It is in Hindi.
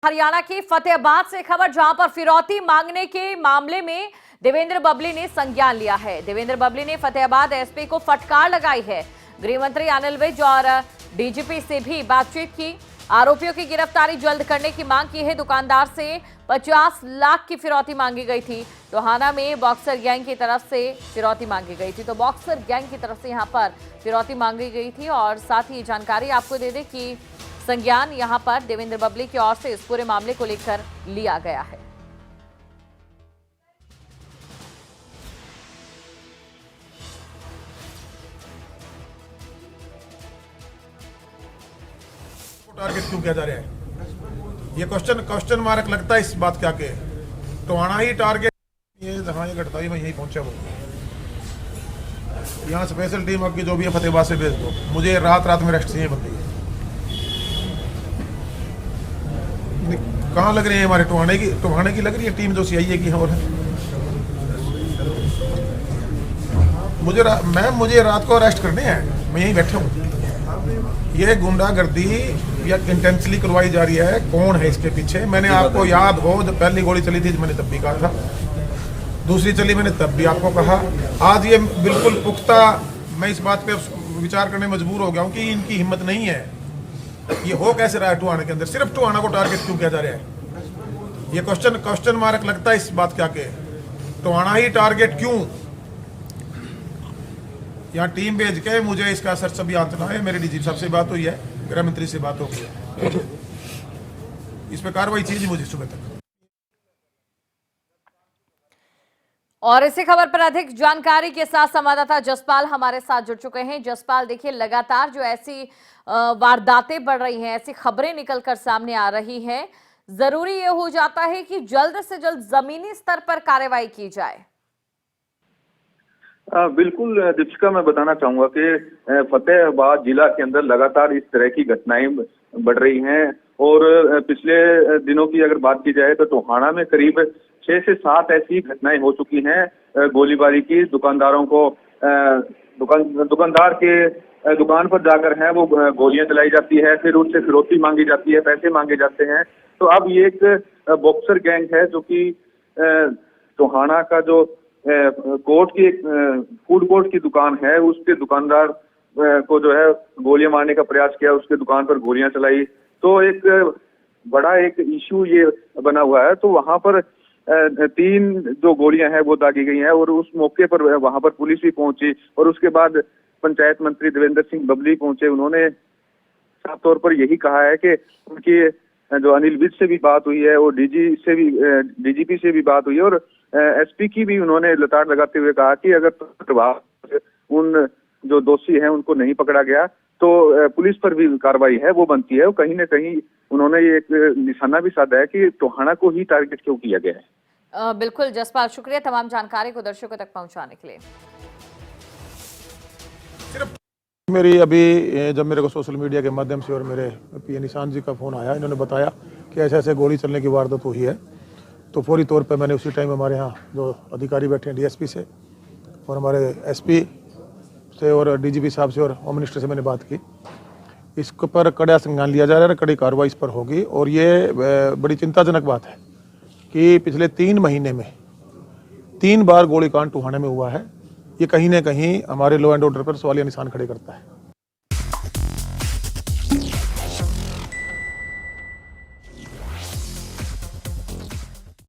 हरियाणा के फतेहाबाद से खबर, जहां पर फिरौती मांगने के मामले में देवेंद्र बबली ने संज्ञान लिया है। देवेंद्र बबली ने फतेहाबाद एसपी को फटकार लगाई है। गृह मंत्री अनिल विज और डीजीपी से भी बातचीत की। आरोपियों की गिरफ्तारी जल्द करने की मांग की है। दुकानदार से 50 लाख की फिरौती मांगी गई थी। टोहाना में बॉक्सर गैंग की तरफ से फिरौती मांगी गई थी। तो बॉक्सर गैंग की तरफ से यहां पर फिरौती मांगी गई थी। और साथ ही जानकारी आपको दे दें कि संज्ञान यहां पर देवेंद्र बबली की ओर से इस पूरे मामले को लेकर लिया गया है। टारगेट क्यों किया जा रहा है, ये क्वेश्चन मार्क लगता है इस बात क्या के टोहाना ही टारगेट। ये जहां ये घटना हुई मैं यहीं पहुंचा वो यहाँ स्पेशल टीम आपकी जो भी है फतेहाबाद से भेज दो। मुझे रात में रेस्ट चाहिए बंदी। कहाँ लग रही है हमारे टोहाने की लग रही है टीम जो सीआईए की है। और मुझे रात को अरेस्ट करने हैं, मैं यहीं बैठा हूँ। ये गुंडागर्दी या इंटेंसली करवाई जा रही है, कौन है इसके पीछे? मैंने आपको याद हो जब पहली गोली चली थी मैंने तब भी कहा था, दूसरी चली मैंने तब भी आपको कहा। आज ये बिल्कुल पुख्ता मैं इस बात पे विचार करने मजबूर हो गया हूँ कि इनकी हिम्मत नहीं है। ये हो कैसे रहा है टोहाना के अंदर? सिर्फ टोहाना को टारगेट क्यों किया जा रहा है, ये क्वेश्चन मार्क लगता है इस बात क्या के टोहाना ही टारगेट क्यों? यहाँ टीम भेज के मुझे इसका असर सभी आंतना है। मेरे डीजीपी साहब से बात हुई है, गृह मंत्री से बात हो गई है, इस पर कार्रवाई चाहिए मुझे सुबह तक। और इसी खबर पर अधिक जानकारी के साथ संवाददाता जसपाल हमारे साथ जुड़ चुके हैं। जसपाल, देखिए लगातार जो ऐसी वारदातें बढ़ रही हैं, ऐसी खबरें निकलकर सामने आ रही हैं, जरूरी ये हो जाता है कि जल्द से जल्द जमीनी स्तर पर कार्रवाई की जाए। बिल्कुल दीपिका, मैं बताना चाहूंगा कि फतेहाबाद जिला के अंदर लगातार इस तरह की घटनाएं बढ़ रही हैं। और पिछले दिनों की अगर बात की जाए तो टोहाना में करीब 6 से 7 ऐसी घटनाएं हो चुकी हैं गोलीबारी की। दुकानदारों को दुकानदार के दुकान पर जाकर है वो गोलियां चलाई जाती है, फिर उनसे फिरौती मांगी जाती है, पैसे मांगे जाते हैं। तो अब ये एक बॉक्सर गैंग है जो कि टोहाना का जो कोर्ट की फूड कोर्ट की दुकान है, उसके दुकानदार को जो है गोलियां मारने का प्रयास किया, उसके दुकान पर गोलियां चलाई। तो एक बड़ा एक इश्यू ये बना हुआ है। तो वहां पर 3 जो गोलियां हैं वो दागी गई हैं और उस मौके पर वहां पर पुलिस भी पहुंची और उसके बाद पंचायत मंत्री देवेंद्र सिंह बबली पहुंचे। उन्होंने साफ तौर पर यही कहा है कि उनकी जो अनिल विज से भी बात हुई है और डीजीपी से भी बात हुई है और एसपी की भी उन्होंने लताड़ लगाते हुए कहा कि अगर उन जो दोषी हैं उनको नहीं पकड़ा गया तो पुलिस पर भी कार्रवाई है वो बनती है। और कहीं ना कहीं उन्होंने ये एक निशाना भी साधा है कि टोहाना को ही टारगेट क्यों किया गया है। बिल्कुल जसपाल, शुक्रिया तमाम जानकारी को दर्शकों तक पहुंचाने के लिए। मेरी अभी जब मेरे को सोशल मीडिया के माध्यम से और मेरे पीए निशान जी का फ़ोन आया, इन्होंने बताया कि ऐसे गोली चलने की वारदात हुई है, तो फौरी तौर पे मैंने उसी टाइम हमारे यहाँ जो अधिकारी बैठे हैं डीएसपी से और हमारे एसपी से और डीजीपी साहब से और होम मिनिस्टर से मैंने बात की। इसके पर कड़ा संज्ञान लिया जा रहा है, कड़ी कार्रवाई इस पर होगी। और ये बड़ी चिंताजनक बात है कि पिछले 3 महीने में 3 बार गोलीकांड टोहाने में हुआ है। ये कहीं ना कहीं हमारे लॉ एंड ऑर्डर पर सवालिया निशान खड़े करता है।